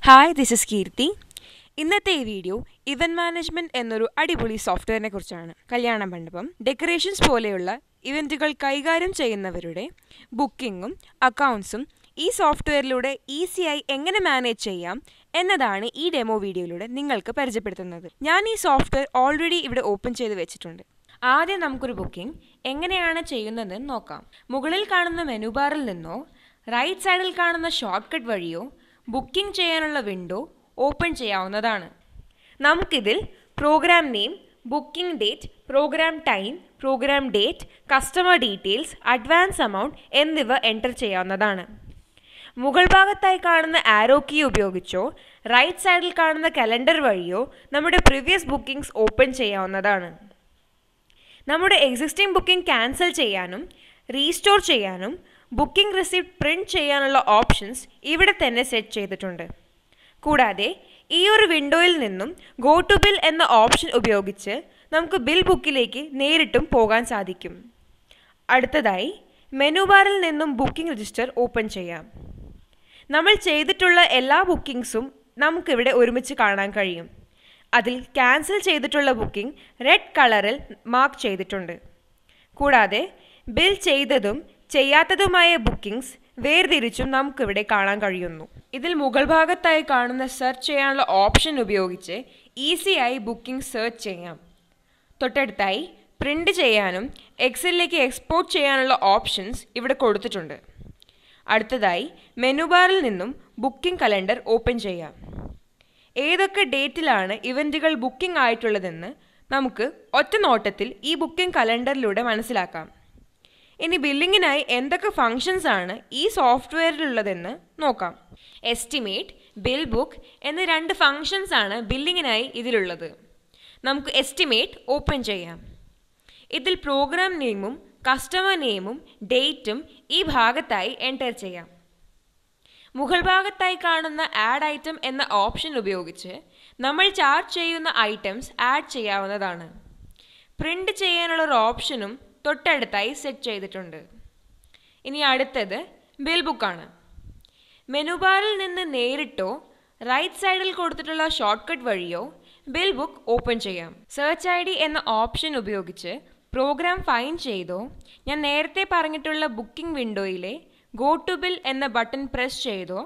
Hi, this is Kirti. ഇന്നത്തെ ഈ video event management എന്നൊരു അടിപൊളി സോഫ്റ്റ്വെയറിനെ കുറിച്ചാണ്. കല്യാണ മണ്ഡപം, ഡെക്കറേഷൻസ് പോലെയുള്ള ഇവന്റുകൾ കൈകാര്യം ചെയ്യുന്നവരുടെ ബുക്കിംഗും അക്കൗണ്ട്സും ഈ സോഫ്റ്റ്വെയറിലൂടെ ഈസിയായി എങ്ങനെ മാനേജ് ചെയ്യാം എന്നതാണ് ഈ ഡെമോ വീഡിയോയിലൂടെ നിങ്ങൾക്ക് പരിചയപ്പെടുത്തുന്നത്. ഞാൻ ഈ സോഫ്റ്റ്വെയർ ഓൾറെഡി ഇവിടെ ഓപ്പൺ ചെയ്ത് വെച്ചിട്ടുണ്ട്. ആദ്യം നമുക്കൊരു ബുക്കിംഗ് എങ്ങനെയാണ് ചെയ്യുന്നതെന്ന് നോക്കാം. മുകളിൽ കാണുന്ന മെനു ബാറിൽ നിന്നോ റൈറ്റ് സൈഡിൽ കാണുന്ന ഷോർട്ട് കട്ട് വഴിയോ ബുക്കിംഗ് ചെയ്യാനുള്ള വിൻഡോ ഓപ്പൺ ചെയ്യാവുന്നതാണ്. നമുക്കിതിൽ program name, booking date, program time, program date, customer details, advance amount എന്നിവ എൻ്റർ ചെയ്യാവുന്നതാണ്. മുകൾ ഭാഗത്തായി കാണുന്ന ആരോ കീ ഉപയോഗിച്ചോ റൈറ്റ് സൈഡിൽ കാണുന്ന കലണ്ടർ വഴിയോ നമ്മുടെ പ്രീവിയസ് ബുക്കിംഗ്സ് ഓപ്പൺ ചെയ്യാവുന്നതാണ്. നമ്മുടെ എക്സിസ്റ്റിംഗ് ബുക്കിംഗ് ക്യാൻസൽ ചെയ്യാനും റീസ്റ്റോർ ചെയ്യാനും ബുക്കിംഗ് റെസിപ്റ്റ് പ്രിൻറ്റ് ചെയ്യാനുള്ള ഓപ്ഷൻസ് ഇവിടെ തന്നെ സെറ്റ് ചെയ്തിട്ടുണ്ട്. കൂടാതെ ഈ ഒരു വിൻഡോയിൽ നിന്നും ഗോ ടു ബിൽ എന്ന ഓപ്ഷൻ ഉപയോഗിച്ച് നമുക്ക് ബിൽ ബുക്കിലേക്ക് നേരിട്ടും പോകാൻ സാധിക്കും. അടുത്തതായി മെനു ബാറിൽ നിന്നും ബുക്കിംഗ് രജിസ്റ്റർ ഓപ്പൺ ചെയ്യാം. നമ്മൾ ചെയ്തിട്ടുള്ള എല്ലാ ബുക്കിംഗ്സും നമുക്കിവിടെ ഒരുമിച്ച് കാണാൻ കഴിയും. അതിൽ ക്യാൻസൽ ചെയ്തിട്ടുള്ള ബുക്കിംഗ് റെഡ് കളറിൽ മാർക്ക് ചെയ്തിട്ടുണ്ട്. കൂടാതെ ബിൽ ചെയ്തതും ചെയ്യാത്തതുമായ ബുക്കിംഗ്സ് വേർതിരിച്ചും നമുക്കിവിടെ കാണാൻ കഴിയുന്നു. ഇതിൽ മുകൾ ഭാഗത്തായി കാണുന്ന സെർച്ച് ചെയ്യാനുള്ള ഓപ്ഷൻ ഉപയോഗിച്ച് ഈസിയായി ബുക്കിംഗ് സെർച്ച് ചെയ്യാം. തൊട്ടടുത്തായി പ്രിൻ്റ് ചെയ്യാനും എക്സലിലേക്ക് എക്സ്പോർട്ട് ചെയ്യാനുള്ള ഓപ്ഷൻസ് ഇവിടെ കൊടുത്തിട്ടുണ്ട്. അടുത്തതായി മെനു ബാറിൽ നിന്നും ബുക്കിംഗ് കലണ്ടർ ഓപ്പൺ ചെയ്യാം. ഏതൊക്കെ ഡേറ്റിലാണ് ഇവൻറ്റുകൾ ബുക്കിംഗ് ആയിട്ടുള്ളതെന്ന് നമുക്ക് ഒറ്റ നോട്ടത്തിൽ ഈ ബുക്കിംഗ് കലണ്ടറിലൂടെ മനസ്സിലാക്കാം. ഇനി ബില്ലിങ്ങിനായി എന്തൊക്കെ ഫങ്ഷൻസ് ആണ് ഈ സോഫ്റ്റ്വെയറിലുള്ളതെന്ന് നോക്കാം. എസ്റ്റിമേറ്റ്, ബിൽ ബുക്ക് എന്ന രണ്ട് ഫങ്ഷൻസ് ആണ് ബില്ലിങ്ങിനായി ഇതിലുള്ളത്. നമുക്ക് എസ്റ്റിമേറ്റ് ഓപ്പൺ ചെയ്യാം. ഇതിൽ പ്രോഗ്രാം നെയിമും കസ്റ്റമർ നെയിമും ഡേറ്റും ഈ ഭാഗത്തായി എൻ്റർ ചെയ്യാം. മുകൾ ഭാഗത്തായി കാണുന്ന ആഡ് ഐറ്റം എന്ന ഓപ്ഷൻ ഉപയോഗിച്ച് നമ്മൾ ചാർജ് ചെയ്യുന്ന ഐറ്റംസ് ആഡ് ചെയ്യാവുന്നതാണ്. പ്രിൻ്റ് ചെയ്യാനുള്ള ഒരു ഓപ്ഷനും തൊട്ടടുത്തായി സെറ്റ് ചെയ്തിട്ടുണ്ട്. ഇനി അടുത്തത് ബിൽ ബുക്കാണ്. മെനു ബാറിൽ നിന്ന് നേരിട്ടോ റൈറ്റ് സൈഡിൽ കൊടുത്തിട്ടുള്ള ഷോർട്ട് കട്ട് വഴിയോ ബിൽ ബുക്ക് ഓപ്പൺ ചെയ്യാം. സെർച്ച് ഐ ഡി എന്ന ഓപ്ഷൻ ഉപയോഗിച്ച് പ്രോഗ്രാം ഫൈൻഡ് ചെയ്തോ ഞാൻ നേരത്തെ പറഞ്ഞിട്ടുള്ള ബുക്കിംഗ് വിൻഡോയിലെ ഗോ ടു ബിൽ എന്ന ബട്ടൺ പ്രസ് ചെയ്തോ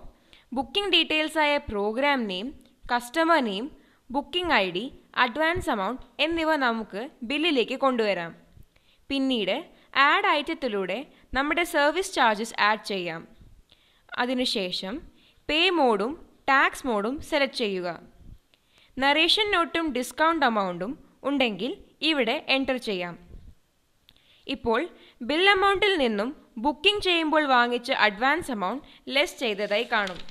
ബുക്കിംഗ് ഡീറ്റെയിൽസ് ആയ program name, customer name, booking I D, advance amount എന്നിവ നമുക്ക് ബില്ലിലേക്ക് കൊണ്ടുവരാം. പിന്നീട് ആഡ് ഐറ്റത്തിലൂടെ നമ്മുടെ സർവീസ് ചാർജസ് ആഡ് ചെയ്യാം. അതിനുശേഷം പേ മോഡും ടാക്സ് മോഡും സെലക്ട് ചെയ്യുക. നറേഷൻ നോട്ടും ഡിസ്കൗണ്ട് എമൗണ്ടും ഉണ്ടെങ്കിൽ ഇവിടെ എൻ്റർ ചെയ്യാം. ഇപ്പോൾ ബിൽ എമൗണ്ടിൽ നിന്നും ബുക്കിംഗ് ചെയ്യുമ്പോൾ വാങ്ങിച്ച അഡ്വാൻസ് എമൗണ്ട് ലെസ് ചെയ്തതായി കാണും.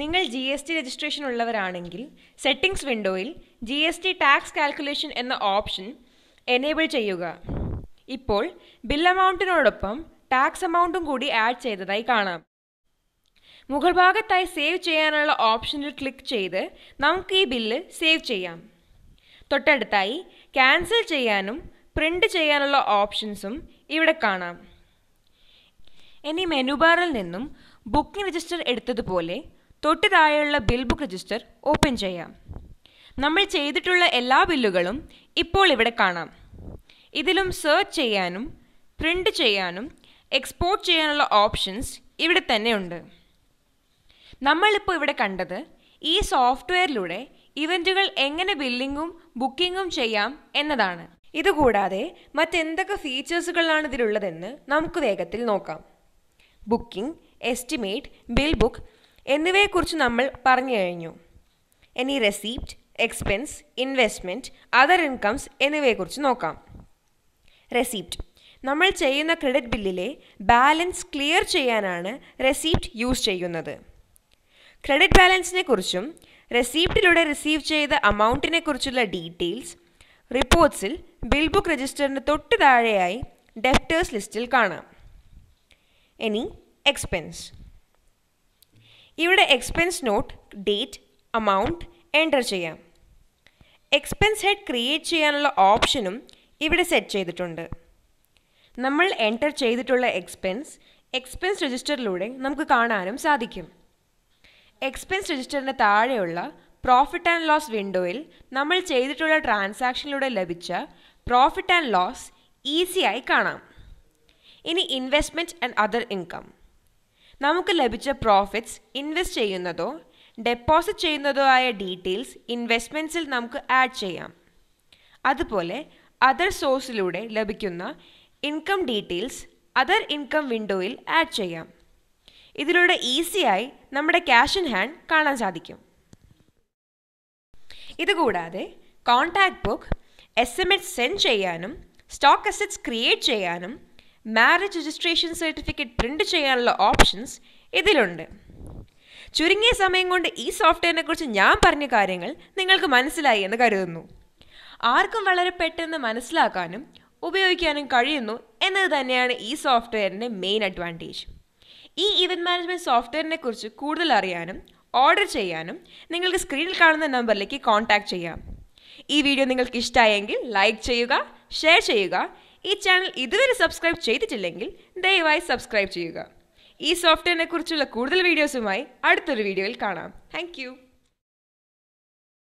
നിങ്ങൾ GST രജിസ്ട്രേഷൻ ഉള്ളവരാണെങ്കിൽ സെറ്റിംഗ്സ് വിൻഡോയിൽ GST ടാക്സ് കാൽക്കുലേഷൻ എന്ന ഓപ്ഷൻ എനേബിൾ ചെയ്യുക. ഇപ്പോൾ ബിൽ എമൗണ്ടിനോടൊപ്പം ടാക്സ് എമൗണ്ടും കൂടി ആഡ് ചെയ്തതായി കാണാം. മുകൾ ഭാഗത്തായി സേവ് ചെയ്യാനുള്ള ഓപ്ഷനിൽ ക്ലിക്ക് ചെയ്ത് നമുക്ക് ഈ ബില്ല് സേവ് ചെയ്യാം. തൊട്ടടുത്തായി ക്യാൻസൽ ചെയ്യാനും പ്രിൻ്റ് ചെയ്യാനുള്ള ഓപ്ഷൻസും ഇവിടെ കാണാം. ഇനി മെനു ബാറിൽ നിന്നും ബുക്കിംഗ് രജിസ്റ്റർ എടുത്തതുപോലെ തൊട്ട് താഴെയുള്ള ബിൽ ബുക്ക് രജിസ്റ്റർ ഓപ്പൺ ചെയ്യാം. നമ്മൾ ചെയ്തിട്ടുള്ള എല്ലാ ബില്ലുകളും ഇപ്പോൾ ഇവിടെ കാണാം. ഇതിലും സെർച്ച് ചെയ്യാനും പ്രിൻ്റ് ചെയ്യാനും എക്സ്പോർട്ട് ചെയ്യാനുള്ള ഓപ്ഷൻസ് ഇവിടെ തന്നെ ഉണ്ട്. നമ്മളിപ്പോൾ ഇവിടെ കണ്ടത് ഈ സോഫ്റ്റ്വെയറിലൂടെ ഇവൻറ്റുകൾ എങ്ങനെ ബില്ലിങ്ങും ബുക്കിങ്ങും ചെയ്യാം എന്നതാണ്. ഇതുകൂടാതെ മറ്റെന്തൊക്കെ ഫീച്ചേഴ്സുകളാണ് ഇതിലുള്ളതെന്ന് നമുക്ക് വേഗത്തിൽ നോക്കാം. ബുക്കിംഗ്, എസ്റ്റിമേറ്റ്, ബിൽ ബുക്ക് എന്നിവയെക്കുറിച്ച് നമ്മൾ പറഞ്ഞു കഴിഞ്ഞു. ഇനി receipt, expense, investment, other incomes എന്നിവയെക്കുറിച്ച് നോക്കാം. റെസീപ്റ്റ് നമ്മൾ ചെയ്യുന്ന ക്രെഡിറ്റ് ബില്ലിലെ ബാലൻസ് ക്ലിയർ ചെയ്യാനാണ് റെസീപ്റ്റ് യൂസ് ചെയ്യുന്നത്. ക്രെഡിറ്റ് ബാലൻസിനെ കുറിച്ചും റെസീപ്റ്റിലൂടെ റിസീവ് ചെയ്ത അമൗണ്ടിനെ കുറിച്ചുള്ള ഡീറ്റെയിൽസ് റിപ്പോർട്ട്സിൽ ബിൽ ബുക്ക് രജിസ്റ്ററിന് തൊട്ട് താഴെയായി ഡെപ്റ്റേഴ്സ് ലിസ്റ്റിൽ കാണാം. ഇനി എക്സ്പെൻസ്. ഇവിടെ expense note, date, amount enter ചെയ്യാം. എക്സ്പെൻസ് ഹെഡ് ക്രിയേറ്റ് ചെയ്യാനുള്ള ഓപ്ഷനും ഇവിടെ സെറ്റ് ചെയ്തിട്ടുണ്ട്. നമ്മൾ എൻ്റർ ചെയ്തിട്ടുള്ള എക്സ്പെൻസ് രജിസ്റ്ററിലൂടെ നമുക്ക് കാണാനും സാധിക്കും. എക്സ്പെൻസ് രജിസ്റ്ററിന് താഴെയുള്ള പ്രോഫിറ്റ് ആൻഡ് ലോസ് വിൻഡോയിൽ നമ്മൾ ചെയ്തിട്ടുള്ള ട്രാൻസാക്ഷനിലൂടെ ലഭിച്ച പ്രോഫിറ്റ് ആൻഡ് ലോസ് ഈസിയായി കാണാം. ഇനി ഇൻവെസ്റ്റ്മെൻറ്റ് ആൻഡ് അതർ ഇൻകം. നമുക്ക് ലഭിച്ച പ്രോഫിറ്റ്സ് ഇൻവെസ്റ്റ് ചെയ്യുന്നതോ ഡെപ്പോസിറ്റ് ചെയ്യുന്നതോ ആയ ഡീറ്റെയിൽസ് ഇൻവെസ്റ്റ്മെൻറ്റ്സിൽ നമുക്ക് ആഡ് ചെയ്യാം. അതുപോലെ അതർ സോഴ്സിലൂടെ ലഭിക്കുന്ന ഇൻകം ഡീറ്റെയിൽസ് അതർ ഇൻകം വിൻഡോയിൽ ആഡ് ചെയ്യാം. ഇതിലൂടെ ഈസിയായി നമ്മുടെ ക്യാഷ് ഇൻ ഹാൻഡ് കാണാൻ സാധിക്കും. ഇതുകൂടാതെ കോൺടാക്ട് ബുക്ക്, എസ്എംഎസ് സെൻഡ് ചെയ്യാനും സ്റ്റോക്ക് അസറ്റ്സ് ക്രിയേറ്റ് ചെയ്യാനും മാരേജ് രജിസ്ട്രേഷൻ സർട്ടിഫിക്കറ്റ് പ്രിൻ്റ് ചെയ്യാനുള്ള ഓപ്ഷൻസ് ഇതിലുണ്ട്. ചുരുങ്ങിയ സമയം കൊണ്ട് ഈ സോഫ്റ്റ്വെയറിനെ കുറിച്ച് ഞാൻ പറഞ്ഞ കാര്യങ്ങൾ നിങ്ങൾക്ക് മനസ്സിലായി എന്ന് കരുതുന്നു. ആർക്കും വളരെ പെട്ടെന്ന് മനസ്സിലാക്കാനും ഉപയോഗിക്കാനും കഴിയുന്നു എന്നത് തന്നെയാണ് ഈ സോഫ്റ്റ്വെയറിൻ്റെ മെയിൻ അഡ്വാൻറ്റേജ്. ഈ ഇവൻറ്റ് മാനേജ്മെൻറ്റ് സോഫ്റ്റ്വെയറിനെ കുറിച്ച് കൂടുതൽ അറിയാനും ഓർഡർ ചെയ്യാനും നിങ്ങൾക്ക് സ്ക്രീനിൽ കാണുന്ന നമ്പറിലേക്ക് കോൺടാക്റ്റ് ചെയ്യാം. ഈ വീഡിയോ നിങ്ങൾക്ക് ഇഷ്ടമായെങ്കിൽ ലൈക്ക് ചെയ്യുക, ഷെയർ ചെയ്യുക. ഈ ചാനൽ ഇതുവരെ സബ്സ്ക്രൈബ് ചെയ്തിട്ടില്ലെങ്കിൽ ദയവായി സബ്സ്ക്രൈബ് ചെയ്യുക. ഈ സോഫ്റ്റ്വെയറിനെ കുറിച്ചുള്ള കൂടുതൽ വീഡിയോസുമായി അടുത്തൊരു വീഡിയോയിൽ കാണാം. താങ്ക്